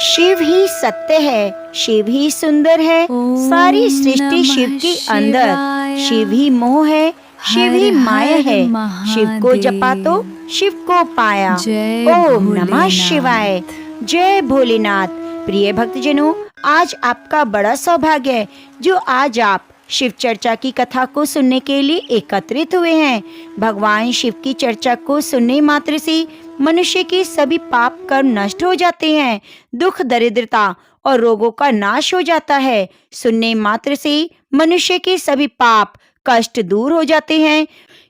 शिव ही सत्य है, शिव ही सुंदर है, सारी सृष्टि शिव के अंदर। शिव ही मोह है, शिव ही माया है, शिव को जपा तो शिव को पाया। ओम नमः शिवाय। जय भोलेनाथ। प्रिय भक्तजनों, आज आपका बड़ा सौभाग्य है जो आज आप शिव चर्चा की कथा को सुनने के लिए एकत्रित हुए हैं। भगवान शिव की चर्चा को सुनने मात्र से मनुष्य के सभी पाप कर्म नष्ट हो जाते हैं, दुख दरिद्रता और रोगों का नाश हो जाता है। सुनने मात्र से मनुष्य के सभी पाप कष्ट दूर हो जाते हैं।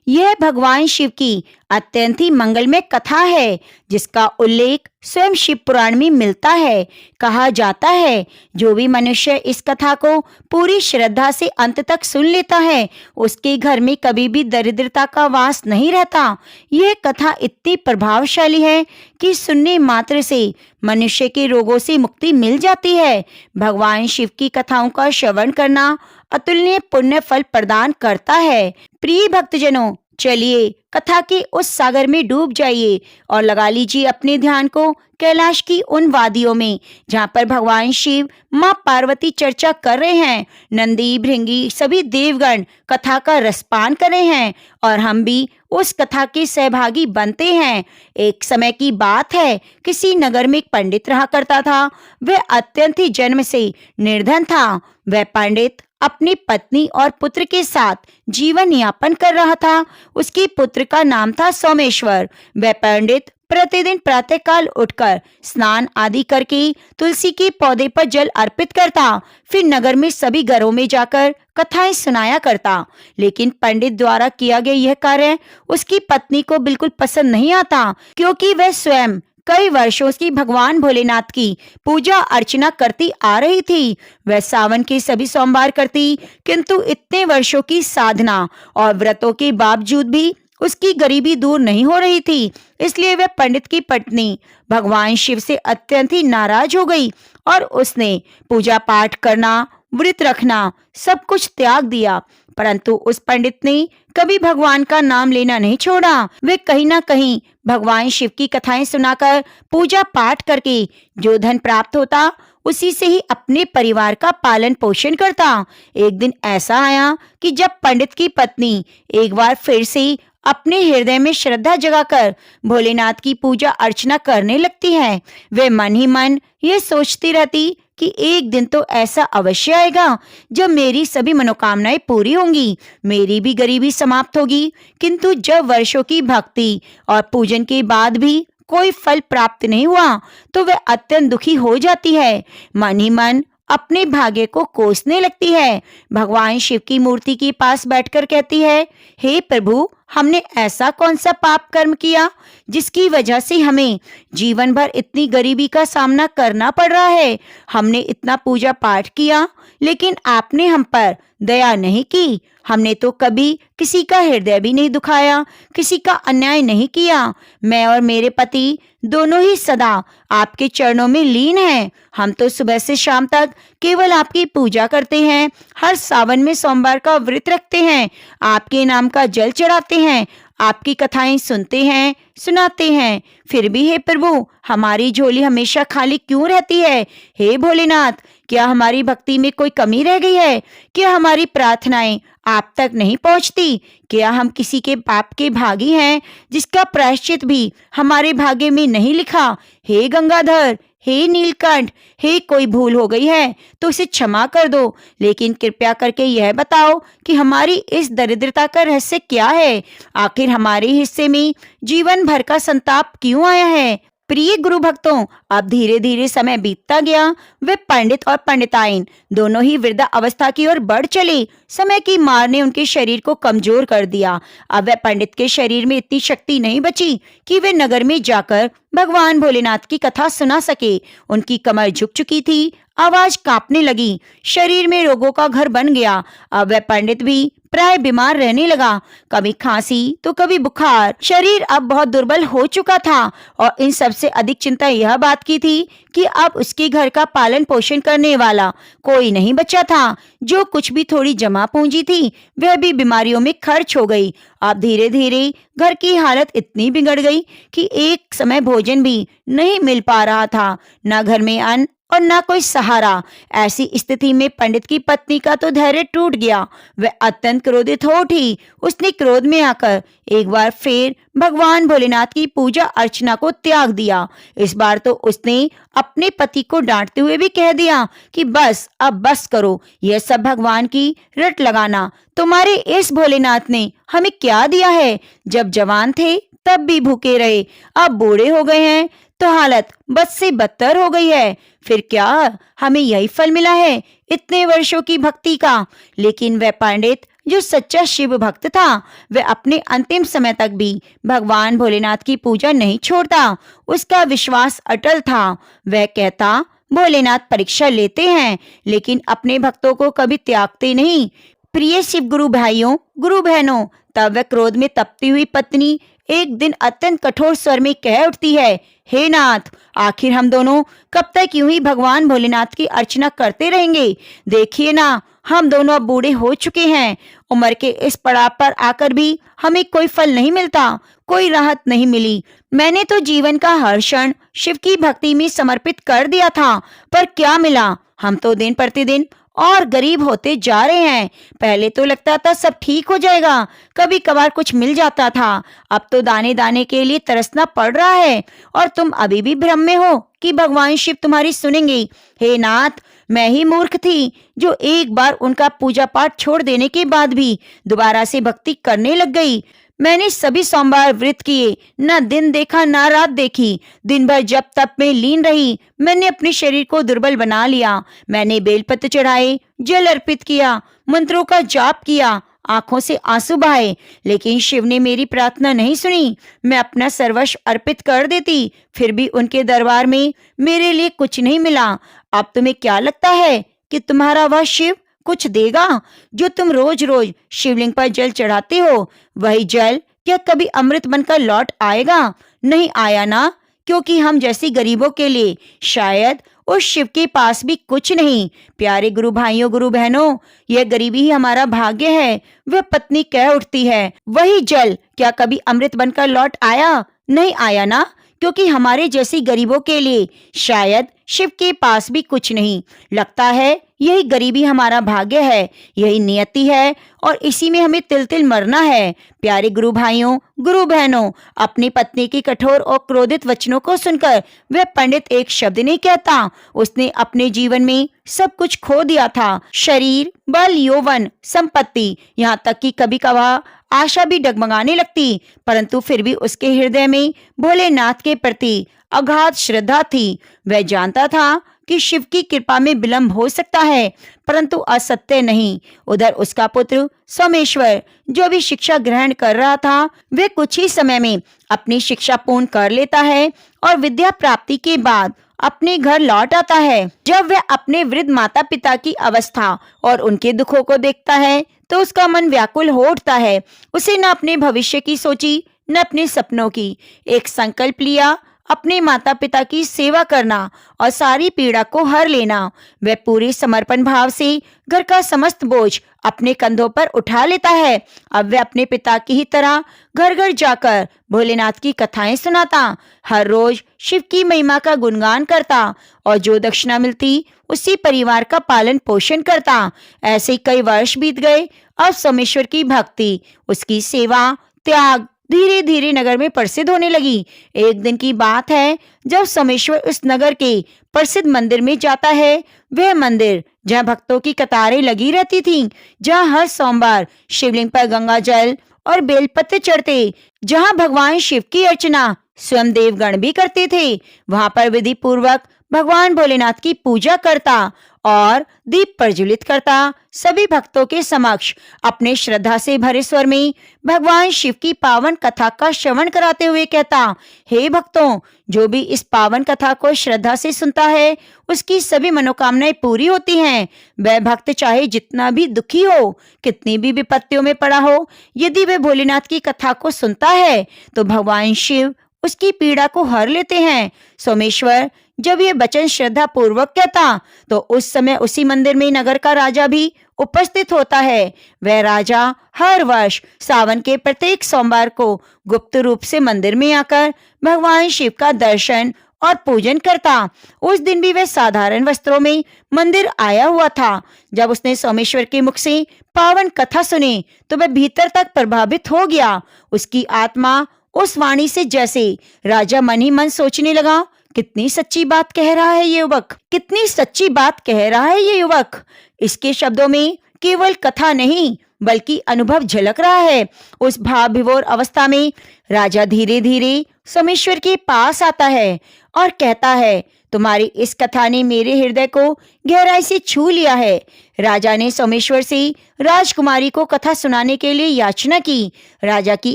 यह भगवान शिव की अत्यंत ही मंगलमय कथा है जिसका उल्लेख स्वयं शिव पुराण में मिलता है। कहा जाता है जो भी मनुष्य इस कथा को पूरी श्रद्धा से अंत तक सुन लेता है उसके घर में कभी भी दरिद्रता का वास नहीं रहता। यह कथा इतनी प्रभावशाली है कि सुनने मात्र से मनुष्य के रोगों से मुक्ति मिल जाती है। भगवान शिव की कथाओं का श्रवण करना अतुलनीय पुण्य फल प्रदान करता है। प्रिय भक्तजनों, चलिए कथा के उस सागर में डूब जाइए और लगा लीजिए अपने ध्यान को कैलाश की उन वादियों में जहाँ पर भगवान शिव माँ पार्वती चर्चा कर रहे हैं। नंदी भृंगी सभी देवगण कथा का रसपान कर रहे हैं और हम भी उस कथा के सहभागी बनते हैं। एक समय की बात है, किसी नगर में एक पंडित रहा करता था। वह अत्यंत ही जन्म से निर्धन था। वह पंडित अपनी पत्नी और पुत्र के साथ जीवन यापन कर रहा था। उसके पुत्र का नाम था सोमेश्वर। वह पंडित प्रतिदिन प्रातःकाल उठकर स्नान आदि करके तुलसी के पौधे पर जल अर्पित करता, फिर नगर में सभी घरों में जाकर कथाएं सुनाया करता। लेकिन पंडित द्वारा किया गया यह कार्य उसकी पत्नी को बिल्कुल पसंद नहीं आता, क्योंकि वह स्वयं कई वर्षों से भगवान भोलेनाथ की पूजा अर्चना करती आ रही थी। वह सावन के सभी सोमवार करती, किंतु इतने वर्षों की साधना और व्रतों के बावजूद भी उसकी गरीबी दूर नहीं हो रही थी। इसलिए वह पंडित की पत्नी भगवान शिव से अत्यंत ही नाराज हो गई और उसने पूजा पाठ करना, व्रत रखना सब कुछ त्याग दिया। परंतु उस पंडित ने कभी भगवान का नाम लेना नहीं छोड़ा। वे कहीं ना कहीं भगवान शिव की कथाएं सुनाकर पूजा पाठ करके जो धन प्राप्त होता उसी से ही अपने परिवार का पालन पोषण करता। एक दिन ऐसा आया कि जब पंडित की पत्नी एक बार फिर से अपने हृदय में श्रद्धा जगाकर भोलेनाथ की पूजा अर्चना करने लगती है। वे मन ही मन ये सोचती रहती कि एक दिन तो ऐसा अवश्य आएगा जब मेरी सभी मनोकामनाएं पूरी होंगी, मेरी भी गरीबी समाप्त होगी। किंतु जब वर्षों की भक्ति और पूजन के बाद भी कोई फल प्राप्त नहीं हुआ तो वह अत्यंत दुखी हो जाती है। मन ही मन अपने भाग्य को कोसने लगती है। भगवान शिव की मूर्ति के पास बैठकर कहती है, हे प्रभु, हमने ऐसा कौन सा पाप कर्म किया जिसकी वजह से हमें जीवन भर इतनी गरीबी का सामना करना पड़ रहा है। हमने इतना पूजा पाठ किया लेकिन आपने हम पर दया नहीं की। हमने तो कभी किसी का हृदय भी नहीं दुखाया, किसी का अन्याय नहीं किया। मैं और मेरे पति दोनों ही सदा आपके चरणों में लीन हैं। हम तो सुबह से शाम तक केवल आपकी पूजा करते हैं, हर सावन में सोमवार का व्रत रखते हैं, आपके नाम का जल चढ़ाते हैं, आपकी कथाएं सुनते हैं, सुनाते हैं। फिर भी हे प्रभु, हमारी झोली हमेशा खाली क्यों रहती है? हे भोलेनाथ, क्या हमारी भक्ति में कोई कमी रह गई है? क्या हमारी प्रार्थनाएं आप तक नहीं पहुंचती? क्या हम किसी के पाप के भागी हैं जिसका प्रायश्चित भी हमारे भाग्य में नहीं लिखा? हे गंगाधर, हे नीलकंठ, हे कोई भूल हो गई है तो इसे क्षमा कर दो, लेकिन कृपया करके यह बताओ कि हमारी इस दरिद्रता का रहस्य क्या है? आखिर हमारे हिस्से में जीवन भर का संताप क्यों आया है? प्रिय गुरु भक्तों, अब धीरे धीरे समय बीतता गया। वे पंडित और पंडिताइन दोनों ही वृद्धा अवस्था की ओर बढ़ चले। समय की मार ने उनके शरीर को कमजोर कर दिया। अब वह पंडित के शरीर में इतनी शक्ति नहीं बची कि वे नगर में जाकर भगवान भोलेनाथ की कथा सुना सके। उनकी कमर झुक चुकी थी, आवाज कांपने लगी, शरीर में रोगों का घर बन गया। अब वह पंडित भी प्राय बीमार रहने लगा। कभी खांसी तो कभी बुखार। शरीर अब बहुत दुर्बल हो चुका था और इन सबसे अधिक चिंता यह बात की थी कि अब उसके घर का पालन पोषण करने वाला कोई नहीं बचा था। जो कुछ भी थोड़ी जमा पूंजी थी वह भी बीमारियों में खर्च हो गई। अब धीरे धीरे घर की हालत इतनी बिगड़ गई कि एक समय भोजन भी नहीं मिल पा रहा था, न घर में अन्न और न कोई सहारा। ऐसी स्थिति में पंडित की पत्नी का तो धैर्य टूट गया। वह अत्यंत क्रोधित हो उठी। उसने क्रोध में आकर एक बार फिर भगवान भोलेनाथ की पूजा अर्चना को त्याग दिया। इस बार तो उसने अपने पति को डांटते हुए भी कह दिया कि बस, अब बस करो, यह सब भगवान की रट लगाना। तुम्हारे इस भोलेनाथ ने हमें क्या दिया है? जब जवान थे तब भी भूखे रहे, अब बूढ़े हो गए हैं तो हालत बद से बदतर हो गई है। फिर क्या हमें यही फल मिला है इतने वर्षों की भक्ति का? लेकिन वह पंडित जो सच्चा शिव भक्त था, वह अपने अंतिम समय तक भी भगवान भोलेनाथ की पूजा नहीं छोड़ता। उसका विश्वास अटल था। वह कहता, भोलेनाथ परीक्षा लेते हैं लेकिन अपने भक्तों को कभी त्यागते नहीं। प्रिय शिव गुरु भाइयों, गुरु बहनों, तब वह क्रोध में तपती हुई पत्नी एक दिन अत्यंत कठोर स्वर में कह उठती है, हे नाथ, आखिर हम दोनों कब तक यूं ही भगवान भोलेनाथ की अर्चना करते रहेंगे? देखिए ना, हम दोनों अब बूढ़े हो चुके हैं। उम्र के इस पड़ाव पर आकर भी हमें कोई फल नहीं मिलता, कोई राहत नहीं मिली। मैंने तो जीवन का हर क्षण शिव की भक्ति में समर्पित कर दिया था, पर क्या मिला? हम तो दिन प्रतिदिन और गरीब होते जा रहे हैं। पहले तो लगता था सब ठीक हो जाएगा, कभी कभार कुछ मिल जाता था। अब तो दाने दाने के लिए तरसना पड़ रहा है और तुम अभी भी भ्रम में हो कि भगवान शिव तुम्हारी सुनेंगे। हे नाथ, मैं ही मूर्ख थी जो एक बार उनका पूजा पाठ छोड़ देने के बाद भी दोबारा से भक्ति करने लग गई। मैंने सभी सोमवार व्रत किए, न दिन देखा न रात देखी। दिन भर जप तप में लीन रही। मैंने अपने शरीर को दुर्बल बना लिया। मैंने बेलपत्र चढ़ाए, जल अर्पित किया, मंत्रों का जाप किया, आंखों से आंसू बहाए, लेकिन शिव ने मेरी प्रार्थना नहीं सुनी। मैं अपना सर्वस्व अर्पित कर देती, फिर भी उनके दरबार में मेरे लिए कुछ नहीं मिला। अब तुम्हें क्या लगता है कि तुम्हारा वह शिव कुछ देगा? जो तुम रोज रोज शिवलिंग पर जल चढ़ाते हो, वही जल क्या कभी अमृत बनकर लौट आएगा? नहीं आया ना, क्योंकि हम जैसी गरीबों के लिए शायद उस शिव के पास भी कुछ नहीं। प्यारे गुरु भाइयों, गुरु बहनों, यह गरीबी ही हमारा भाग्य है। वह पत्नी कह उठती है, वही जल क्या कभी अमृत बनकर लौट आया? नहीं आया ना, क्योंकि हमारे जैसी गरीबों के लिए शायद शिव के पास भी कुछ नहीं। लगता है यही गरीबी हमारा भाग्य है, यही नियति है और इसी में हमें तिल तिल मरना है। प्यारे गुरु भाइयों, गुरु बहनों, अपनी पत्नी की कठोर और क्रोधित वचनों को सुनकर वह पंडित एक शब्द नहीं कहता। उसने अपने जीवन में सब कुछ खो दिया था, शरीर, बल, यौवन, संपत्ति, यहाँ तक कि कभी कभार आशा भी डगमगाने लगती, परंतु फिर भी उसके हृदय में भोलेनाथ के प्रति अगाध श्रद्धा थी। वह जानता था कि शिव की कृपा में विलंब हो सकता है, परंतु असत्य नहीं। उधर उसका पुत्र सोमेश्वर, जो भी शिक्षा ग्रहण कर रहा था, वह कुछ ही समय में अपनी शिक्षा पूर्ण कर लेता है और विद्या प्राप्ति के बाद अपने घर लौट आता है। जब वह अपने वृद्ध माता पिता की अवस्था और उनके दुखों को देखता है तो उसका मन व्याकुल हो उठता है। उसे न अपने भविष्य की सोची, न अपने सपनों की। एक संकल्प लिया, अपने माता पिता की सेवा करना और सारी पीड़ा को हर लेना। वह पूरे समर्पण भाव से घर का समस्त बोझ अपने कंधों पर उठा लेता है। अब वह अपने पिता की ही तरह घर घर जाकर भोलेनाथ की कथाएं सुनाता, हर रोज शिव की महिमा का गुणगान करता और जो दक्षिणा मिलती उसी परिवार का पालन पोषण करता। ऐसे कई वर्ष बीत गए। अब सोमेश्वर की भक्ति, उसकी सेवा, त्याग धीरे धीरे नगर में प्रसिद्ध होने लगी। एक दिन की बात है जब सोमेश्वर उस नगर के प्रसिद्ध मंदिर में जाता है। वह मंदिर जहाँ भक्तों की कतारें लगी रहती थीं, जहाँ हर सोमवार शिवलिंग पर गंगा जल और बेलपत्र चढ़ते, जहाँ भगवान शिव की अर्चना स्वयं देवगण भी करते थे, वहां पर विधि पूर्वक भगवान भोलेनाथ की पूजा करता और दीप प्रज्वलित करता सभी भक्तों के समक्ष अपने श्रद्धा से भरे स्वर में भगवान शिव की पावन कथा का श्रवण कराते हुए कहता, हे भक्तों, जो भी इस पावन कथा को श्रद्धा से सुनता है उसकी सभी मनोकामनाएं पूरी होती हैं। वह भक्त चाहे जितना भी दुखी हो, कितनी भी विपत्तियों में पड़ा हो, यदि वह भोलेनाथ की कथा को सुनता है तो भगवान शिव उसकी पीड़ा को हर लेते हैं। सोमेश्वर जब ये वचन श्रद्धा पूर्वक कहता तो उस समय उसी मंदिर में नगर का राजा भी उपस्थित होता है। वह राजा हर वर्ष सावन के प्रत्येक सोमवार को गुप्त रूप से मंदिर में आकर भगवान शिव का दर्शन और पूजन करता। उस दिन भी वह साधारण वस्त्रों में मंदिर आया हुआ था। जब उसने सोमेश्वर के मुख से पावन कथा सुनी तो वह भीतर तक प्रभावित हो गया। उसकी आत्मा उस वाणी से जैसे राजा मन ही मन सोचने लगा, कितनी सच्ची बात कह रहा है ये युवक, कितनी सच्ची बात कह रहा है ये युवक। इसके शब्दों में केवल कथा नहीं बल्कि अनुभव झलक रहा है। उस भाव विभोर अवस्था में राजा धीरे धीरे सोमेश्वर के पास आता है और कहता है, तुम्हारी इस कथा ने मेरे हृदय को गहराई से छू लिया है। राजा ने सोमेश्वर से राजकुमारी को कथा सुनाने के लिए याचना की। राजा की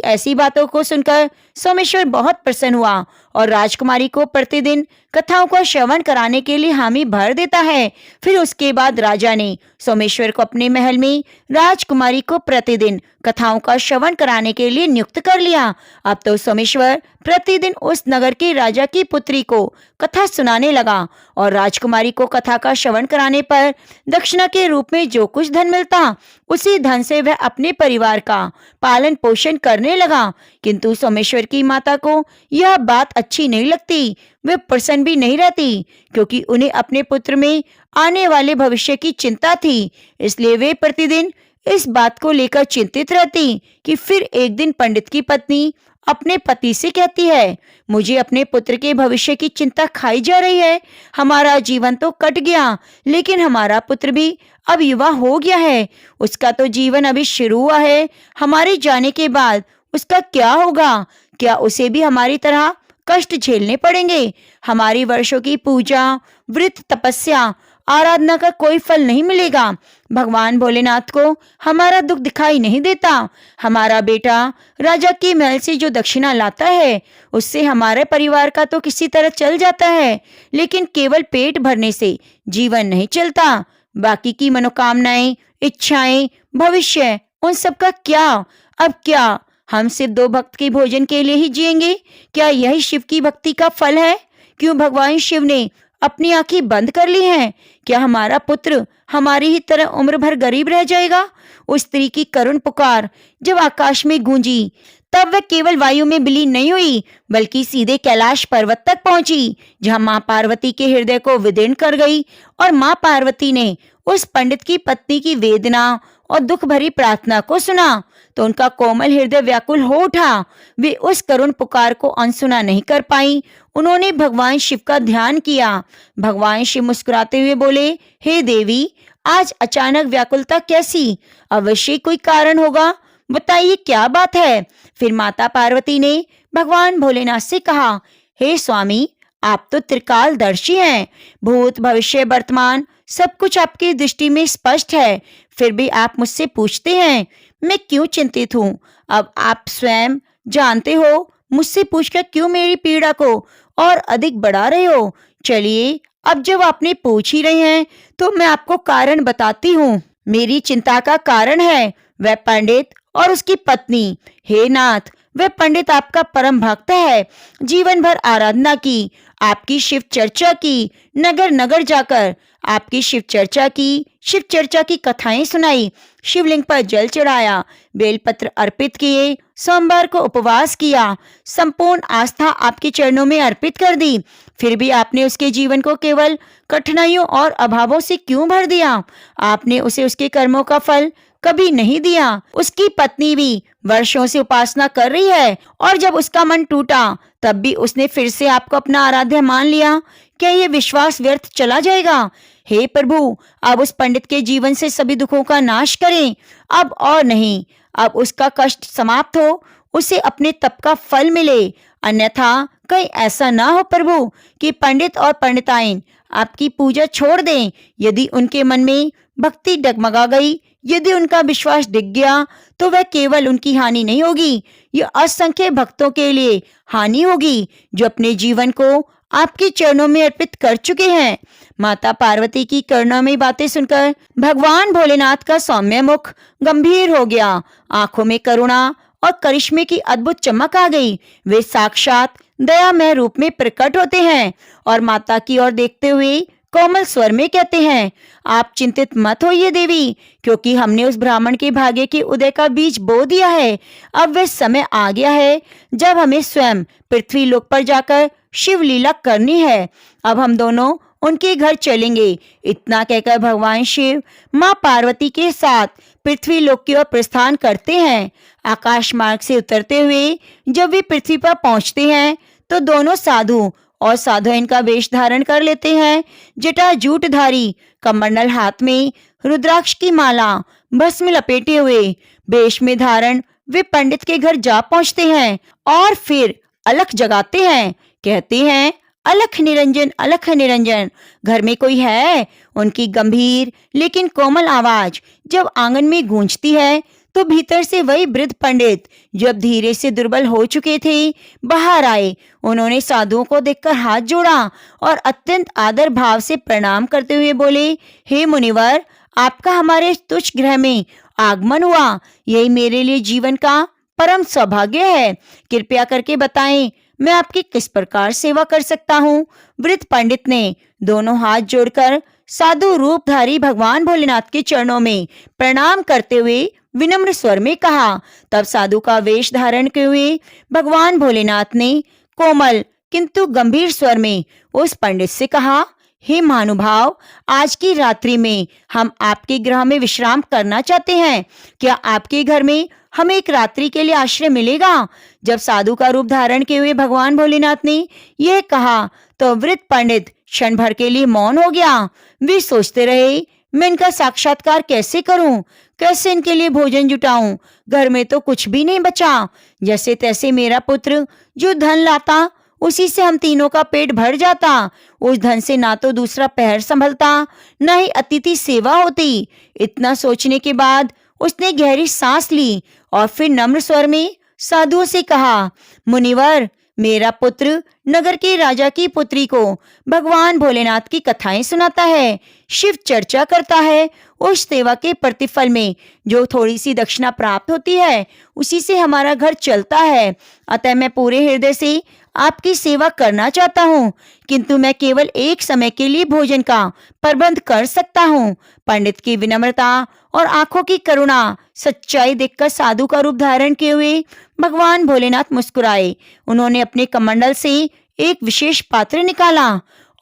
ऐसी बातों को सुनकर सोमेश्वर बहुत प्रसन्न हुआ और राजकुमारी को प्रतिदिन कथाओं को श्रवण कराने के लिए हामी भर देता है। फिर उसके बाद राजा ने सोमेश्वर को अपने महल में राजकुमारी को प्रतिदिन कथाओं का श्रवण कराने के लिए नियुक्त कर लिया। अब तो सोमेश्वर प्रतिदिन उस नगर के राजा की पुत्री को कथा सुनाने लगा और राजकुमारी को कथा का श्रवण कराने पर दक्षिणा के रूप में जो कुछ धन मिलता उसी धन से वह अपने परिवार का पालन पोषण करने लगा। किंतु सोमेश्वर की माता को यह बात अच्छी नहीं लगती। वे प्रसन्न भी नहीं रहती क्योंकि उन्हें अपने पुत्र में आने वाले भविष्य की चिंता थी। इसलिए वे प्रतिदिन इस बात को लेकर चिंतित रहती कि फिर एक दिन पंडित की पत्नी अपने पति से कहती है, मुझे अपने पुत्र के भविष्य की चिंता खाई जा रही है। हमारा जीवन तो कट गया, लेकिन हमारा पुत्र भी अब युवा हो गया है। उसका तो जीवन अभी शुरू हुआ है। हमारे जाने के बाद उसका क्या होगा? क्या उसे भी हमारी तरह कष्ट झेलने पड़ेंगे? हमारी वर्षों की पूजा, व्रत, तपस्या, आराधना का कोई फल नहीं मिलेगा। भगवान भोलेनाथ को हमारा दुख दिखाई नहीं देता। हमारा बेटा राजा के महल से जो दक्षिणा लाता है उससे हमारे परिवार का तो किसी तरह चल जाता है, लेकिन केवल पेट भरने से जीवन नहीं चलता। बाकी की मनोकामनाएं, इच्छाएं, भविष्य, उन सब का क्या? अब क्या हम सिर्फ 2 भक्त के भोजन के लिए ही जिएंगे? क्या यही शिव की भक्ति का फल है? क्यों भगवान शिव ने अपनी आंखें बंद कर ली हैं? क्या हमारा पुत्र हमारी ही तरह उम्र भर गरीब रह जाएगा? उस स्त्री की करुण पुकार जब आकाश में गूंजी तब वह केवल वायु में विलीन नहीं हुई बल्कि सीधे कैलाश पर्वत तक पहुंची, जहां मां पार्वती के हृदय को विदीर्ण कर गई। और मां पार्वती ने उस पंडित की पत्नी की वेदना और दुख भरी प्रार्थना को सुना तो उनका कोमल हृदय व्याकुल हो उठा। वे उस करुण पुकार को अनसुना नहीं कर पाई। उन्होंने भगवान शिव का ध्यान किया। भगवान शिव मुस्कुराते हुए बोले, हे देवी, आज अचानक व्याकुलता कैसी? अवश्य कोई कारण होगा, बताइए क्या बात है? फिर माता पार्वती ने भगवान भोलेनाथ से कहा, हे स्वामी, आप तो त्रिकालदर्शी हैं। भूत, भविष्य, वर्तमान सब कुछ आपकी दृष्टि में स्पष्ट है। फिर भी आप मुझसे पूछते हैं मैं क्यों चिंतित हूँ? अब आप स्वयं जानते हो मुझसे पूछकर क्यों मेरी पीड़ा को और अधिक बढ़ा रहे हो। चलिए, अब जब आपने पूछ ही रहे हैं तो मैं आपको कारण बताती हूँ। मेरी चिंता का कारण है वह पंडित और उसकी पत्नी। हे नाथ, वह पंडित आपका परम भक्त है। जीवन भर आराधना की, आपकी शिव चर्चा की, नगर नगर जाकर आपकी शिव चर्चा की कथाएं सुनाई, शिवलिंग पर जल चढ़ाया, बेलपत्र अर्पित किए, सोमवार को उपवास किया, संपूर्ण आस्था आपके चरणों में अर्पित कर दी। फिर भी आपने उसके जीवन को केवल कठिनाइयों और अभावों से क्यों भर दिया? आपने उसे उसके कर्मों का फल कभी नहीं दिया। उसकी पत्नी भी वर्षों से उपासना कर रही है और जब उसका मन टूटा तब भी उसने फिर से आपको अपना आराध्य मान लिया। क्या ये विश्वास व्यर्थ चला जाएगा? हे प्रभु, अब उस पंडित के जीवन से सभी दुखों का नाश करें। अब और नहीं, अब उसका कष्ट समाप्त हो, उसे अपने तप का फल मिले। अन्यथा कहीं ऐसा ना हो प्रभु कि पंडित और पंडिताइन आपकी पूजा छोड़ दें। यदि उनके मन में भक्ति डगमगा गई, यदि उनका विश्वास डिग गया, तो वह केवल उनकी हानि नहीं होगी, यह असंख्य भक्तों के लिए हानि होगी जो अपने जीवन को आपके चरणों में अर्पित कर चुके हैं। माता पार्वती की करुणामयी बातें सुनकर भगवान भोलेनाथ का सौम्य मुख गंभीर हो गया। आंखों में करुणा और करिश्मे की अद्भुत चमक आ गई। वे साक्षात दयामय रूप में प्रकट होते हैं और माता की ओर देखते हुए कोमल स्वर में कहते हैं, आप चिंतित मत होइए देवी, क्योंकि हमने उस ब्राह्मण के भाग्य के उदय का बीज बो दिया है। अब वह समय आ गया है जब हमें स्वयं पृथ्वी लोक पर जाकर शिव लीला करनी है। अब हम दोनों उनके घर चलेंगे। इतना कहकर भगवान शिव माँ पार्वती के साथ पृथ्वी लोक की ओर प्रस्थान करते हैं। आकाश मार्ग से उतरते हुए जब वे पृथ्वी पर पहुंचते हैं तो दोनों साधु और साधुएं का वेश धारण कर लेते हैं। जटा जूटधारी, कमंडल हाथ में, रुद्राक्ष की माला भस्म लपेटे हुए वेश में धारण वे पंडित के घर जा पहुंचते हैं और फिर अलख जगाते हैं। कहते हैं, अलख निरंजन, अलख निरंजन, घर में कोई है? उनकी गंभीर लेकिन कोमल आवाज जब आंगन में गूंजती है तो भीतर से वही वृद्ध पंडित जब धीरे से दुर्बल हो चुके थे बाहर आए। उन्होंने साधुओं को देखकर हाथ जोड़ा और अत्यंत आदर भाव से प्रणाम करते हुए बोले, हे मुनिवर, आपका हमारे तुच्छ गृह में आगमन हुआ, यही मेरे लिए जीवन का परम सौभाग्य है। कृपया करके बताएं, मैं आपकी किस प्रकार सेवा कर सकता हूँ? वृद्ध पंडित ने दोनों हाथ जोड़कर साधु रूपधारी भगवान भोलेनाथ के चरणों में प्रणाम करते हुए विनम्र स्वर में कहा। तब साधु का वेश धारण किए हुए भगवान भोलेनाथ ने कोमल किंतु गंभीर स्वर में उस पंडित से कहा, हे महानुभाव, आज की रात्रि में हम आपके गृह में विश्राम करना चाहते हैं। क्या आपके घर में हमें एक रात्रि के लिए आश्रय मिलेगा? जब साधु का रूप धारण किए हुए भगवान भोलेनाथ ने यह कहा तो वृद्ध पंडित क्षण भर के लिए मौन हो गया। वे सोचते रहे, मैं इनका साक्षात्कार कैसे करूं? कैसे इनके लिए भोजन जुटाऊं? घर में तो कुछ भी नहीं बचा। जैसे तैसे मेरा पुत्र जो धन लाता उसी से हम तीनों का पेट भर जाता। उस धन से ना तो दूसरा पैर संभलता, न ही अतिथि सेवा होती। इतना सोचने के बाद उसने गहरी सांस ली और फिर नम्र स्वर में साधुओं से कहा, मुनिवर, मेरा पुत्र नगर के राजा की पुत्री को भगवान भोलेनाथ की कथाएं सुनाता है, शिव चर्चा करता है। उस सेवा के प्रतिफल में जो थोड़ी सी दक्षिणा प्राप्त होती है उसी से हमारा घर चलता है। अतः मैं पूरे हृदय से आपकी सेवा करना चाहता हूँ, किंतु मैं केवल एक समय के लिए भोजन का प्रबंध कर सकता हूँ। पंडित की विनम्रता और आंखों की करुणा सच्चाई देखकर साधु का रूप धारण किए हुए भगवान भोलेनाथ मुस्कुराए। उन्होंने अपने कमंडल से एक विशेष पात्र निकाला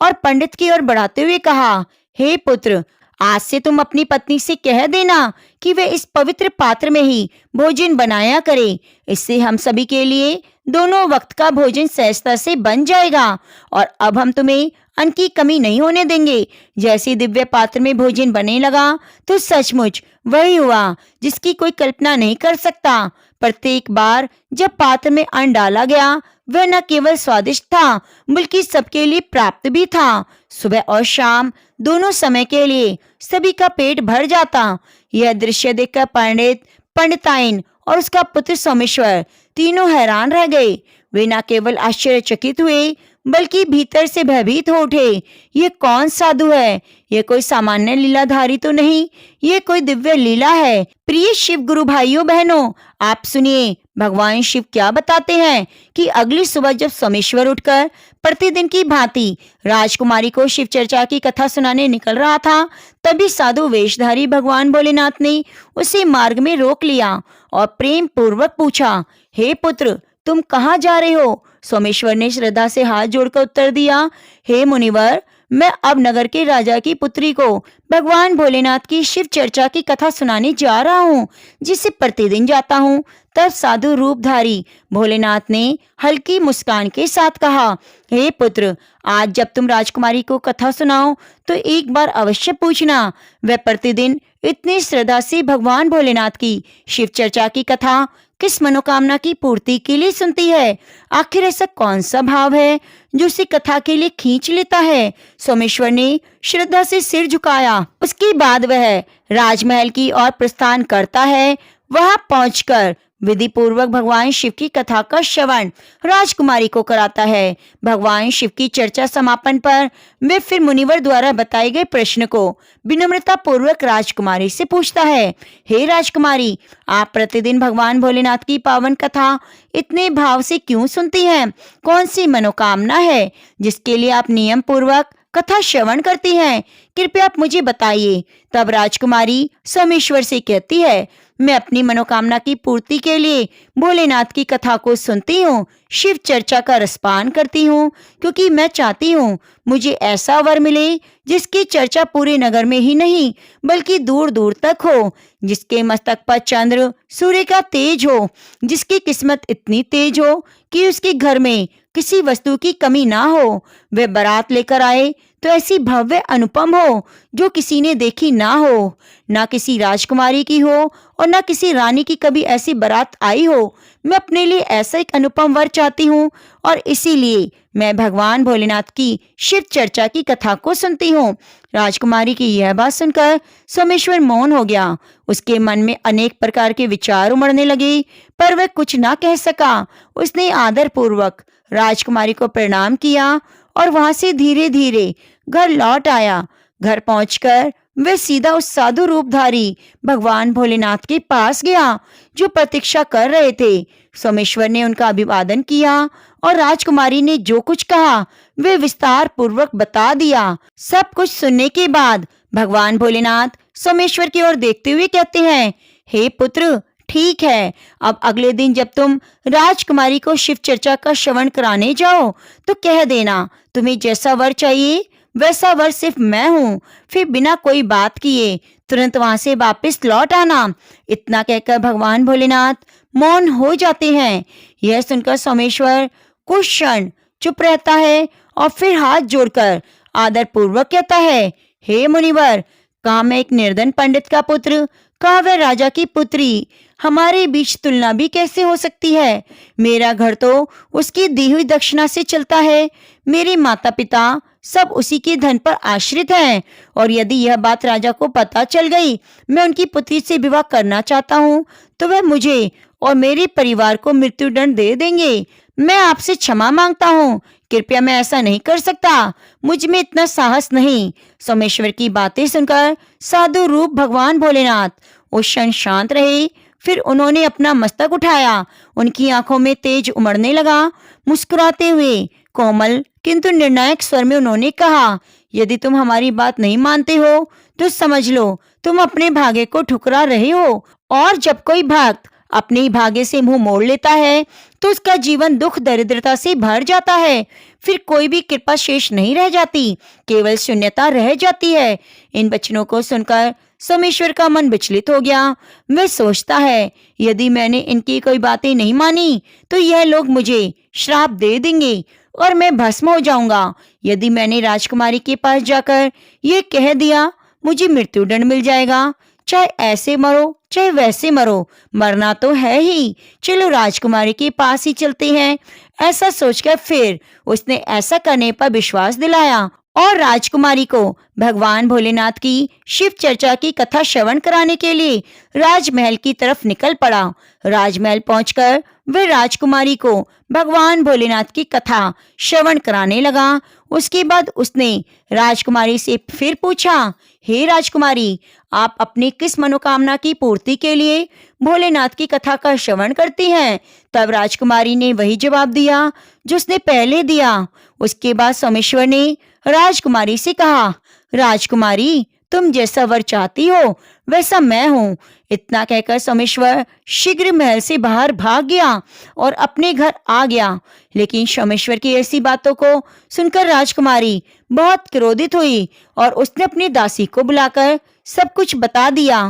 और पंडित की ओर बढ़ाते हुए कहा, हे पुत्र, आज से तुम अपनी पत्नी से कह देना कि वे इस पवित्र पात्र में ही भोजन बनाया करे। इससे हम सभी के लिए दोनों वक्त का भोजन सहजता से बन जाएगा और अब हम तुम्हें अन्न की कमी नहीं होने देंगे। जैसे दिव्य पात्र में भोजन बने लगा तो सचमुच वही हुआ जिसकी कोई कल्पना नहीं कर सकता। प्रत्येक बार जब पात्र में अन्न डाला गया वह न केवल स्वादिष्ट था बल्कि सबके लिए प्राप्त भी था। सुबह और शाम दोनों समय के लिए सभी का पेट भर जाता। यह दृश्य देखकर पंडित, पंडिताइन और उसका पुत्र सोमेश्वर तीनों हैरान रह गए। वे न केवल आश्चर्यचकित हुए बल्कि भीतर से भयभीत हो उठे। ये कौन साधु है? ये कोई सामान्य लीलाधारी तो नहीं, ये कोई दिव्य लीला है। प्रिय शिव गुरु भाइयों बहनों, आप सुनिए भगवान शिव क्या बताते हैं कि अगली सुबह जब सोमेश्वर उठकर प्रतिदिन की भांति राजकुमारी को शिव चर्चा की कथा सुनाने निकल रहा था, तभी साधु वेशधारी भगवान भोलेनाथ ने उसे मार्ग में रोक लिया और प्रेम पूर्वक पूछा, हे पुत्र, तुम कहाँ जा रहे हो? सोमेश्वर ने श्रद्धा से हाथ जोड़कर उत्तर दिया, हे मुनिवर, मैं अब नगर के राजा की पुत्री को भगवान भोलेनाथ की शिव चर्चा की कथा सुनाने जा रहा हूँ, जिसे प्रतिदिन जाता हूँ। तब साधु रूपधारी भोलेनाथ ने हल्की मुस्कान के साथ कहा, हे पुत्र, आज जब तुम राजकुमारी को कथा सुनाओ तो एक बार अवश्य पूछना, वह प्रतिदिन इतनी श्रद्धा से भगवान भोलेनाथ की शिव चर्चा की कथा किस मनोकामना की पूर्ति के लिए सुनती है? आखिर ऐसा कौन सा भाव है जो उसे कथा के लिए खींच लेता है? सोमेश्वर ने श्रद्धा से सिर झुकाया। उसके बाद वह राजमहल की ओर प्रस्थान करता है। वहां पहुंचकर विधि पूर्वक भगवान शिव की कथा का श्रवण राजकुमारी को कराता है। भगवान शिव की चर्चा समापन पर वे फिर मुनिवर द्वारा बताए गए प्रश्न को विनम्रता पूर्वक राजकुमारी से पूछता है। हे राजकुमारी, आप प्रतिदिन भगवान भोलेनाथ की पावन कथा इतने भाव से क्यों सुनती हैं? कौन सी मनोकामना है जिसके लिए आप नियम पूर्वक कथा श्रवण करती हैं? कृपया आप मुझे बताइए। तब राजकुमारी सोमेश्वर से कहती है, मैं अपनी मनोकामना की पूर्ति के लिए भोलेनाथ की कथा को सुनती हूँ, शिव चर्चा का रसपान करती हूँ, क्योंकि मैं चाहती हूँ मुझे ऐसा वर मिले जिसकी चर्चा पूरे नगर में ही नहीं बल्कि दूर दूर तक हो, जिसके मस्तक पर चंद्र सूर्य का तेज हो, जिसकी किस्मत इतनी तेज हो कि उसके घर में किसी वस्तु की कमी ना हो। वे बारात लेकर आए तो ऐसी भव्य अनुपम हो जो किसी ने देखी ना हो, ना किसी राजकुमारी की हो और ना किसी रानी की कभी ऐसी बारात आई हो। मैं अपने लिए ऐसा एक अनुपम वर चाहती हूँ और इसीलिए मैं भगवान भोलेनाथ की शिव चर्चा की कथा को सुनती हूँ। राजकुमारी की यह बात सुनकर सोमेश्वर मौन हो गया। उसके मन में अनेक प्रकार के विचार उमड़ने लगे, पर वह कुछ ना कह सका। उसने आदर पूर्वक राजकुमारी को प्रणाम किया और वहां से धीरे धीरे घर लौट आया। घर पहुंचकर वे सीधा उस साधु रूपधारी भगवान भोलेनाथ के पास गया जो प्रतीक्षा कर रहे थे। सोमेश्वर ने उनका अभिवादन किया और राजकुमारी ने जो कुछ कहा वे विस्तार पूर्वक बता दिया। सब कुछ सुनने के बाद भगवान भोलेनाथ सोमेश्वर की ओर देखते हुए कहते हैं, हे पुत्र, ठीक है, अब अगले दिन जब तुम राजकुमारी को शिव चर्चा का श्रवण कराने जाओ तो कह देना तुम्हें जैसा वर चाहिए वैसा वर सिर्फ मैं हूँ। फिर बिना कोई बात किए तुरंत वहां से वापस लौट आना। इतना कहकर भगवान भोलेनाथ मौन हो जाते हैं। यह सुनकर सोमेश्वर कुछ क्षण चुप रहता है और फिर हाथ जोड़कर आदर पूर्वक कहता है, हे मुनिवर, कहा मैं एक निर्धन पंडित का पुत्र, कहा वह राजा की पुत्री, हमारे बीच तुलना भी कैसे हो सकती है? मेरा घर तो उसकी दी हुई दक्षिणा से चलता है। मेरे माता पिता सब उसी के धन पर आश्रित हैं और यदि यह बात राजा को पता चल गई मैं उनकी पुत्री से विवाह करना चाहता हूँ तो वह मुझे और मेरे परिवार को मृत्युदंड दे देंगे। मैं आपसे क्षमा मांगता हूँ, कृपया मैं ऐसा नहीं कर सकता, मुझ में इतना साहस नहीं। सोमेश्वर की बातें सुनकर साधु रूप भगवान भोलेनाथ उस क्षण शांत रहे। फिर उन्होंने अपना मस्तक उठाया। उनकी आंखों में तेज उमड़ने लगा। मुस्कुराते हुए कोमल किंतु निर्णायक स्वर में उन्होंने कहा, यदि तुम हमारी बात नहीं मानते हो तो समझ लो तुम अपने भाग्य को ठुकरा रहे हो, और जब कोई भक्त अपने ही भाग्य से मुंह मोड़ लेता है तो उसका जीवन दुख दरिद्रता से भर जाता है। फिर कोई भी कृपा शेष नहीं रह जाती, केवल शून्यता रह जाती है। इन वचनों को सुनकर सोमेश्वर का मन विचलित हो गया। वह सोचता है, यदि मैंने इनकी कोई बातें नहीं मानी तो यह लोग मुझे श्राप दे देंगे और मैं भस्म हो जाऊंगा। यदि मैंने राजकुमारी के पास जाकर ये कह दिया मुझे मृत्युदंड मिल जाएगा, चाहे ऐसे मरो चाहे वैसे मरो, मरना तो है ही, चलो राजकुमारी के पास ही चलते हैं। ऐसा सोचकर फिर उसने ऐसा करने पर विश्वास दिलाया और राजकुमारी को भगवान भोलेनाथ की शिव चर्चा की कथा श्रवण कराने के लिए राजमहल की तरफ निकल पड़ा। राजमहल पहुंचकर वह राजकुमारी को भगवान भोलेनाथ की कथा श्रवण कराने लगा। उसके बाद उसने राजकुमारी से फिर पूछा, हे राजकुमारी, आप अपनी किस मनोकामना की पूर्ति के लिए भोलेनाथ की कथा का श्रवण करती हैं? तब राजकुमारी ने वही जवाब दिया जो उसने पहले दिया। उसके बाद सोमेश्वर ने राजकुमारी से कहा, राजकुमारी, तुम जैसा वर चाहती हो वैसा मैं हूँ। इतना कहकर सोमेश्वर शीघ्र महल से बाहर भाग गया और अपने घर आ गया। लेकिन सोमेश्वर की ऐसी बातों को सुनकर राजकुमारी बहुत क्रोधित हुई और उसने अपनी दासी को बुलाकर सब कुछ बता दिया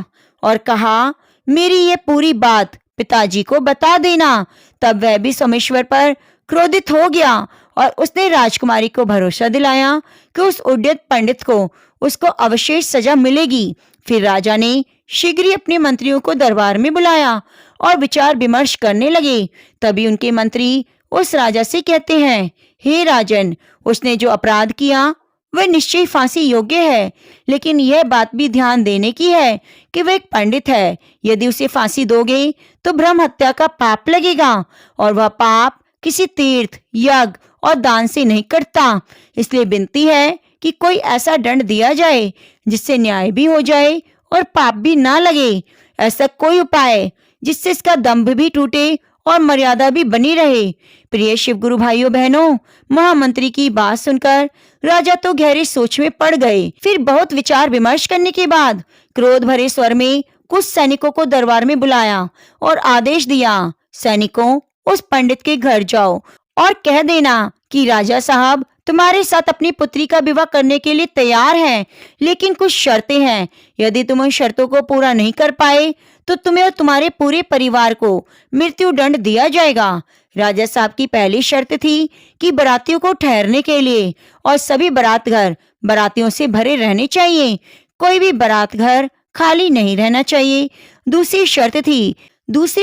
और कहा, मेरी ये पूरी बात पिताजी को बता देना। तब वह भी सोमेश्वर पर क्रोधित हो गया और उसने राजकुमारी को भरोसा दिलाया कि उस उद्यत पंडित को उसको अवशेष सजा मिलेगी। फिर राजा ने शीघ्र ही अपने मंत्रियों को दरबार में बुलाया और विचार विमर्श करने लगे। तभी उनके मंत्री उस राजा से कहते हैं, हे राजन, उसने जो अपराध किया वह निश्चय फांसी योग्य है, लेकिन यह बात भी ध्यान देने की है कि वह एक पंडित है। यदि उसे फांसी दोगे तो ब्रह्म हत्या का पाप लगेगा, और वह पाप किसी तीर्थ, यज्ञ और दान से नहीं कटता। इसलिए विनती है कि कोई ऐसा दंड दिया जाए जिससे न्याय भी हो जाए और पाप भी ना लगे। ऐसा कोई उपाय जिससे इसका दंभ भी टूटे और मर्यादा भी बनी रहे। प्रिय शिव गुरु भाइयों बहनों, महामंत्री की बात सुनकर राजा तो गहरी सोच में पड़ गए। फिर बहुत विचार विमर्श करने के बाद क्रोध भरे स्वर में कुछ सैनिकों को दरबार में बुलाया और आदेश दिया, सैनिकों, उस पंडित के घर जाओ और कह देना कि राजा साहब तुम्हारे साथ अपनी पुत्री का विवाह करने के लिए तैयार हैं, लेकिन कुछ शर्तें हैं। यदि तुम उन शर्तों को पूरा नहीं कर पाए तो तुम्हें और तुम्हारे पूरे परिवार को मृत्यु दंड दिया जाएगा। राजा साहब की पहली शर्त थी कि बारातियों को ठहरने के लिए और सभी बारात घर बारातियों से भरे रहने चाहिए, कोई भी बारात घर खाली नहीं रहना चाहिए। दूसरी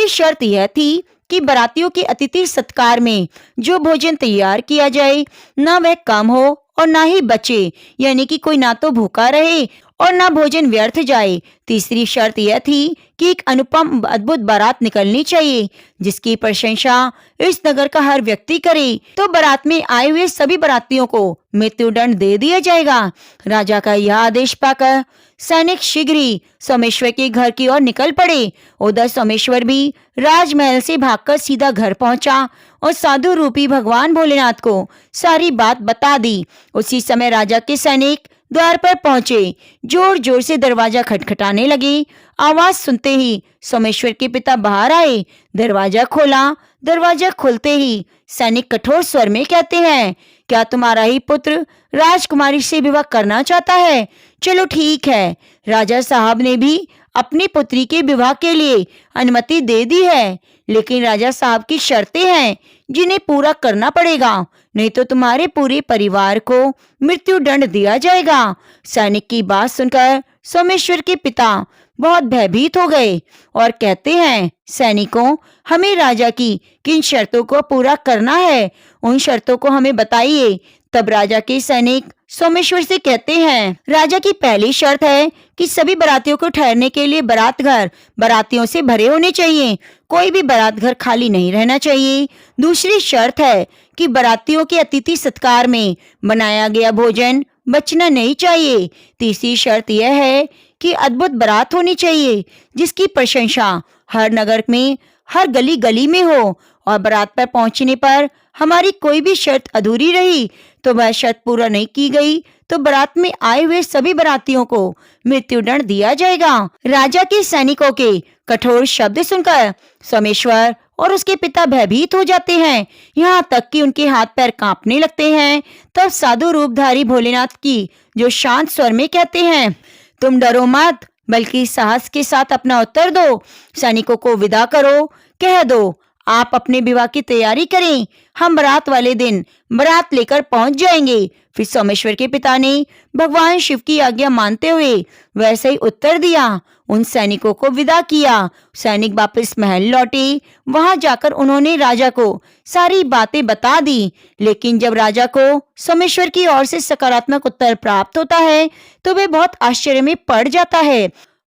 शर्त यह थी कि बारातियों के अतिथि सत्कार में जो भोजन तैयार किया जाए ना वह कम हो और ना ही बचे, यानी कि कोई ना तो भूखा रहे और ना भोजन व्यर्थ जाए। तीसरी शर्त यह थी कि एक अनुपम अद्भुत बारात निकलनी चाहिए जिसकी प्रशंसा इस नगर का हर व्यक्ति करे, तो बारात में आए हुए सभी बारातियों को मृत्युदंड दे दिया जाएगा। राजा का यह आदेश पाकर सैनिक शीघ्र ही सोमेश्वर के घर की ओर निकल पड़े। उधर सोमेश्वर भी राजमहल से भागकर सीधा घर पहुंचा और साधु रूपी भगवान भोलेनाथ को सारी बात बता दी। उसी समय राजा के सैनिक द्वार पर पहुंचे, जोर जोर से दरवाजा खटखटाने लगे। आवाज सुनते ही सोमेश्वर के पिता बाहर आए, दरवाजा खोला। दरवाजा खुलते ही सैनिक कठोर स्वर में कहते हैं, क्या तुम्हारा ही पुत्र राजकुमारी से विवाह करना चाहता है? चलो ठीक है। राजा साहब ने भी अपनी पुत्री के विवाह के लिए अनुमति दे दी है, लेकिन राजा साहब की शर्तें हैं जिन्हें पूरा करना पड़ेगा, नहीं तो तुम्हारे पूरे परिवार को मृत्यु दंड दिया जाएगा। सैनिक की बात सुनकर सोमेश्वर के पिता बहुत भयभीत हो गए और कहते हैं, सैनिकों, हमें राजा की किन शर्तों को पूरा करना है, उन शर्तों को हमें बताइए। तब राजा के सैनिक सोमेश्वर से कहते हैं, राजा की पहली शर्त है कि सभी बारातियों को ठहरने के लिए बारात घर बारातियों से भरे होने चाहिए, कोई भी बारात घर खाली नहीं रहना चाहिए। दूसरी शर्त है कि बारातियों के अतिथि सत्कार में बनाया गया भोजन बचना नहीं चाहिए। तीसरी शर्त यह है कि अद्भुत बारात होनी चाहिए जिसकी प्रशंसा हर नगर में हर गली गली में हो, और बारात पर पहुंचने पर हमारी कोई भी शर्त अधूरी रही तो वह शर्त पूरा नहीं की गई तो बारात में आए हुए सभी बारातियों को मृत्युदंड दिया जाएगा। राजा के सैनिकों के कठोर शब्द सुनकर सोमेश्वर और उसके पिता भयभीत हो जाते हैं, यहाँ तक कि उनके हाथ पैर कांपने लगते हैं। तब साधु रूपधारी भोलेनाथ की जो शांत स्वर में कहते हैं, तुम डरो मत, बल्कि साहस के साथ अपना उत्तर दो। सैनिकों को विदा करो, कह दो आप अपने विवाह की तैयारी करें, हम बारात वाले दिन बारात लेकर पहुंच जाएंगे। फिर सोमेश्वर के पिता ने भगवान शिव की आज्ञा मानते हुए वैसे ही उत्तर दिया, उन सैनिकों को विदा किया। सैनिक वापस महल लौटे। वहां जाकर उन्होंने राजा को सारी बातें बता दी, लेकिन जब राजा को सोमेश्वर की ओर से सकारात्मक उत्तर प्राप्त होता है तो वह बहुत आश्चर्य में पड़ जाता है।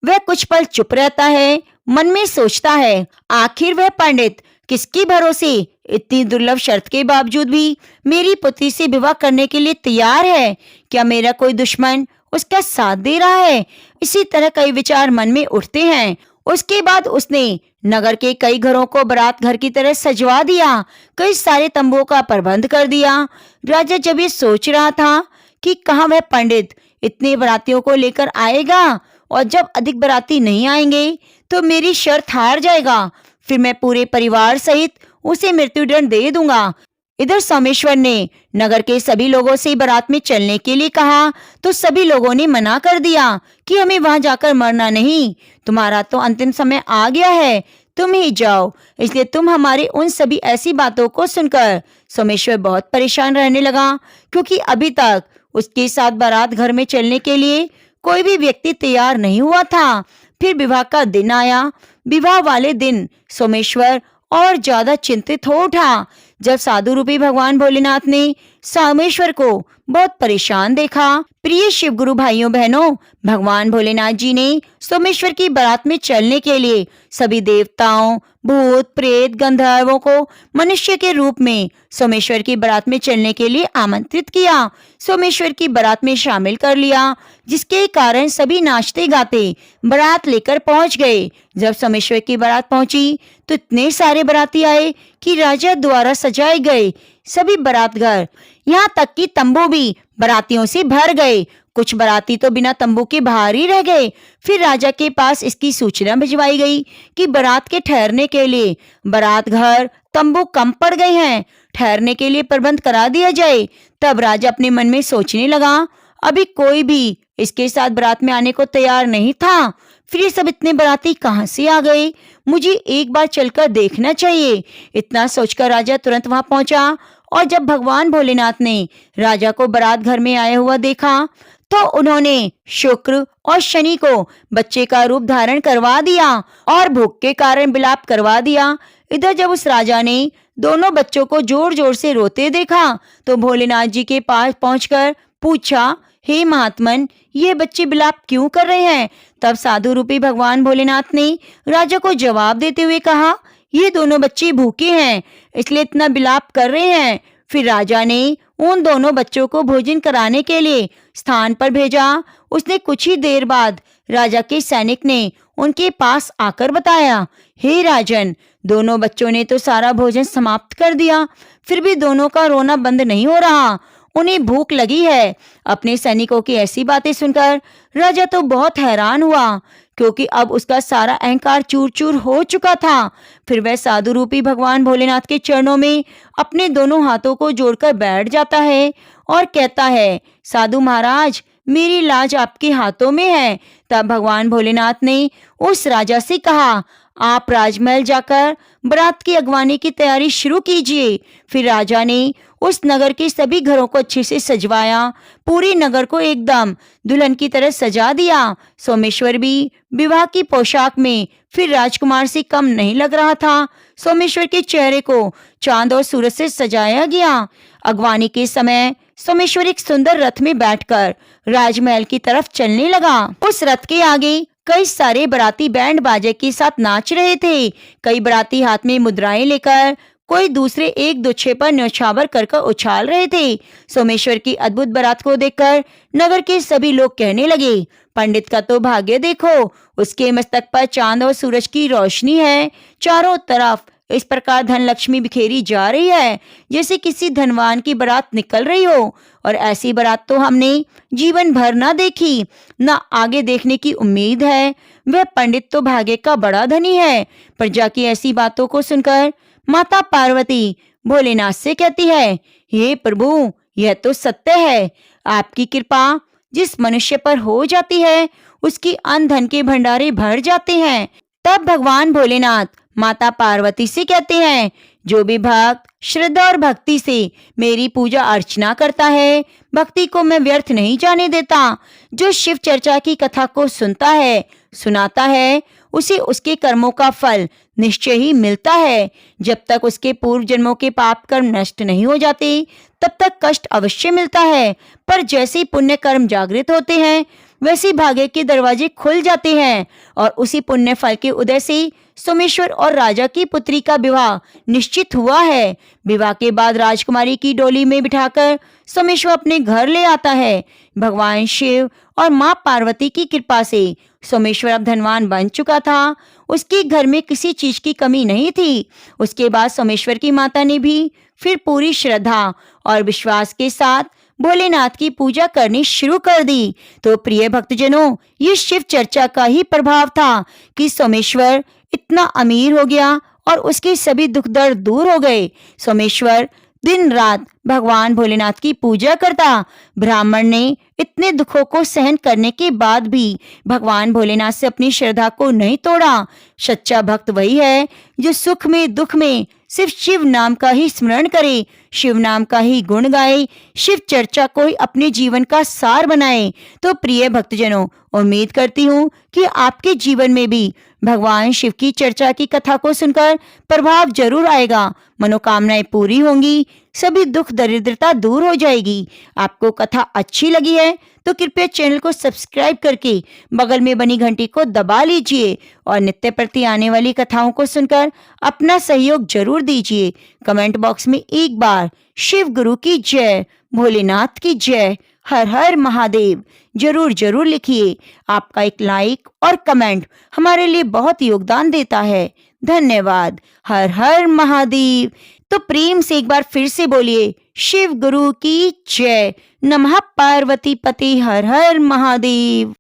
वह कुछ पल चुप रहता है, मन में सोचता है, आखिर वह पंडित किसके भरोसे इतनी दुर्लभ शर्त के बावजूद भी मेरी पुत्री से विवाह करने के लिए तैयार है? क्या मेरा कोई दुश्मन उसका साथ दे रहा है? इसी तरह कई विचार मन में उठते हैं। उसके बाद उसने नगर के कई घरों को बारात घर की तरह सजवा दिया, कई सारे तंबुओं का प्रबंध कर दिया। राजा जब ये सोच रहा था कि कहाँ वह पंडित इतने बारातियों को लेकर आएगा, और जब अधिक बाराती नहीं आएंगे तो मेरी शर्त हार जाएगा, फिर मैं पूरे परिवार सहित उसे मृत्युदंड दे दूंगा। इधर सोमेश्वर ने नगर के सभी लोगों से बारात में चलने के लिए कहा तो सभी लोगों ने मना कर दिया कि हमें वहां जाकर मरना नहीं, तुम्हारा तो अंतिम समय आ गया है, तुम ही जाओ। इसलिए तुम हमारे उन सभी ऐसी बातों को सुनकर सोमेश्वर बहुत परेशान रहने लगा, क्योंकि अभी तक उसके साथ बारात घर में चलने के लिए कोई भी व्यक्ति तैयार नहीं हुआ था। फिर विवाह का दिन आया। विवाह वाले दिन सोमेश्वर और ज्यादा चिंतित हो उठा। जब साधु रूपी भगवान भोलेनाथ ने सोमेश्वर को बहुत परेशान देखा। प्रिय शिव गुरु भाइयों बहनों, भगवान भोलेनाथ जी ने सोमेश्वर की बारात में चलने के लिए सभी देवताओं, भूत, प्रेत, गंधर्वों को मनुष्य के रूप में सोमेश्वर की बारात में चलने के लिए आमंत्रित किया। सोमेश्वर की बारात में शामिल कर लिया, जिसके कारण सभी नाचते गाते बारात लेकर पहुंच गए। जब सोमेश्वर की बारात पहुंची तो इतने सारे बाराती आए कि राजा द्वारा सजाए गए सभी बारात घर, यहाँ तक कि तंबू भी बारातियों से भर गए। कुछ बाराती तो बिना तंबू के बाहर ही रह गए। फिर राजा के पास इसकी सूचना भिजवाई गई कि बारात के ठहरने के लिए बारात घर तंबू कम पड़ गए हैं, ठहरने के लिए प्रबंध करा दिया जाए। तब राजा अपने मन में सोचने लगा, अभी कोई भी इसके साथ बारात में आने को तैयार नहीं था, फिर ये सब इतने बाराती कहाँ से आ गए, मुझे एक बार चलकर देखना चाहिए। इतना सोचकर राजा तुरंत वहां पहुंचा और जब भगवान भोलेनाथ ने राजा को बारात घर में आया हुआ देखा तो उन्होंने शुक्र और शनि को बच्चे का रूप धारण करवा दिया और भूख के कारण विलाप करवा दिया। इधर जब उस राजा ने दोनों बच्चों को जोर जोर से रोते देखा तो भोलेनाथ जी के पास पहुंचकर पूछा, हे महात्मन, ये बच्चे विलाप क्यों कर रहे हैं? तब साधु रूपी भगवान भोलेनाथ ने राजा को जवाब देते हुए कहा, ये दोनों बच्चे भूखे हैं, इसलिए इतना विलाप कर रहे हैं। फिर राजा ने उन दोनों बच्चों को भोजन कराने के लिए स्थान पर भेजा। उसने कुछ ही देर बाद राजा के सैनिक ने उनके पास आकर बताया, हे राजन, दोनों बच्चों ने तो सारा भोजन समाप्त कर दिया, फिर भी दोनों का रोना बंद नहीं हो रहा, उन्हें भूख लगी है। अपने सैनिकों की ऐसी बातें सुनकर राजा तो बहुत हैरान हुआ, क्योंकि अब उसका सारा अहंकार चूर चूर हो चुका था। फिर वह साधु रूपी भगवान भोलेनाथ के चरणों में अपने दोनों हाथों को जोड़कर बैठ जाता है और कहता है, साधु महाराज, मेरी लाज आपके हाथों में है। तब भगवान भोलेनाथ ने उस राजा से कहा, आप राजमहल जाकर बारात की अगवानी की तैयारी शुरू कीजिए। फिर राजा ने उस नगर के सभी घरों को अच्छे से सजवाया, पूरे नगर को एकदम दुल्हन की तरह सजा दिया। सोमेश्वर भी विवाह की पोशाक में फिर राजकुमार से कम नहीं लग रहा था। सोमेश्वर के चेहरे को चांद और सूरज से सजाया गया। अगवानी के समय सोमेश्वर एक सुंदर रथ में बैठकर राजमहल की तरफ चलने लगा। उस रथ के आगे कई सारे बाराती बैंड बाजे के साथ नाच रहे थे। कई बाराती हाथ में मुद्राएं लेकर कोई दूसरे एक दूसरे पर न्यौछावर कर उछाल रहे थे। सोमेश्वर की अद्भुत बारात को देखकर नगर के सभी लोग कहने लगे, पंडित का तो भाग्य देखो, उसके मस्तक पर चांद और सूरज की रोशनी है। चारों तरफ इस प्रकार धन लक्ष्मी बिखेरी जा रही है जैसे किसी धनवान की बारात निकल रही हो, और ऐसी बारात तो हमने जीवन भर ना देखी, ना आगे देखने की उम्मीद है। वह पंडित तो भाग्य का बड़ा धनी है। प्रजा की ऐसी बातों को सुनकर माता पार्वती भोलेनाथ से कहती है, हे प्रभु, यह तो सत्य है। आपकी कृपा जिस मनुष्य पर हो जाती है उसकी अन्न धन के भंडारे भर जाते हैं। तब भगवान भोलेनाथ माता पार्वती से कहते हैं, जो भी भक्त श्रद्धा और भक्ति से मेरी पूजा अर्चना करता है, भक्ति को मैं व्यर्थ नहीं जाने देता। जो शिव चर्चा की कथा को सुनता है, सुनाता है, उसे उसके कर्मों का फल निश्चय ही मिलता है। जब तक उसके पूर्व जन्मों के पाप कर्म नष्ट नहीं हो जाते तब तक कष्ट अवश्य मिलता है, पर जैसे पुण्य कर्म जागृत होते हैं वैसे भाग्य के दरवाजे खुल जाते हैं, और उसी पुण्य फल के उदय से सोमेश्वर और राजा की पुत्री का विवाह निश्चित हुआ है। विवाह के बाद राजकुमारी की डोली में बिठाकर सोमेश्वर अपने घर ले आता है। भगवान शिव और माँ पार्वती की कृपा से सोमेश्वर अब धनवान बन चुका था। उसके घर में किसी चीज की कमी नहीं थी। उसके बाद सोमेश्वर की माता ने भी फिर पूरी श्रद्धा और विश्वास के साथ भोलेनाथ की पूजा करनी शुरू कर दी। तो प्रिय भक्तजनों, ये शिव चर्चा का ही प्रभाव था कि सोमेश्वर इतना अमीर हो गया और उसके सभी दुख दर्द दूर हो गए। सोमेश्वर दिन रात भगवान भोलेनाथ की पूजा करता। ब्राह्मण ने इतने दुखों को सहन करने के बाद भी भगवान भोलेनाथ से अपनी श्रद्धा को नहीं तोड़ा। सच्चा भक्त वही है जो सुख में दुख में सिर्फ शिव नाम का ही स्मरण करे, शिव नाम का ही गुण गाए, शिव चर्चा को अपने जीवन का सार बनाए। तो प्रिय भक्तजनों, उम्मीद करती हूँ कि आपके जीवन में भी भगवान शिव की चर्चा की कथा को सुनकर प्रभाव जरूर आएगा, मनोकामनाएं पूरी होंगी, सभी दुख दरिद्रता दूर हो जाएगी। आपको कथा अच्छी लगी है तो कृपया चैनल को सब्सक्राइब करके बगल में बनी घंटी को दबा लीजिए और नित्य प्रति आने वाली कथाओं को सुनकर अपना सहयोग जरूर दीजिए। कमेंट बॉक्स में एक बार शिव गुरु की जय, भोलेनाथ की जय, हर हर महादेव जरूर जरूर लिखिए। आपका एक लाइक और कमेंट हमारे लिए बहुत योगदान देता है। धन्यवाद। हर हर महादेव। तो प्रेम से एक बार फिर से बोलिए, शिव गुरु की जय। नमः पार्वती पति। हर हर महादेव।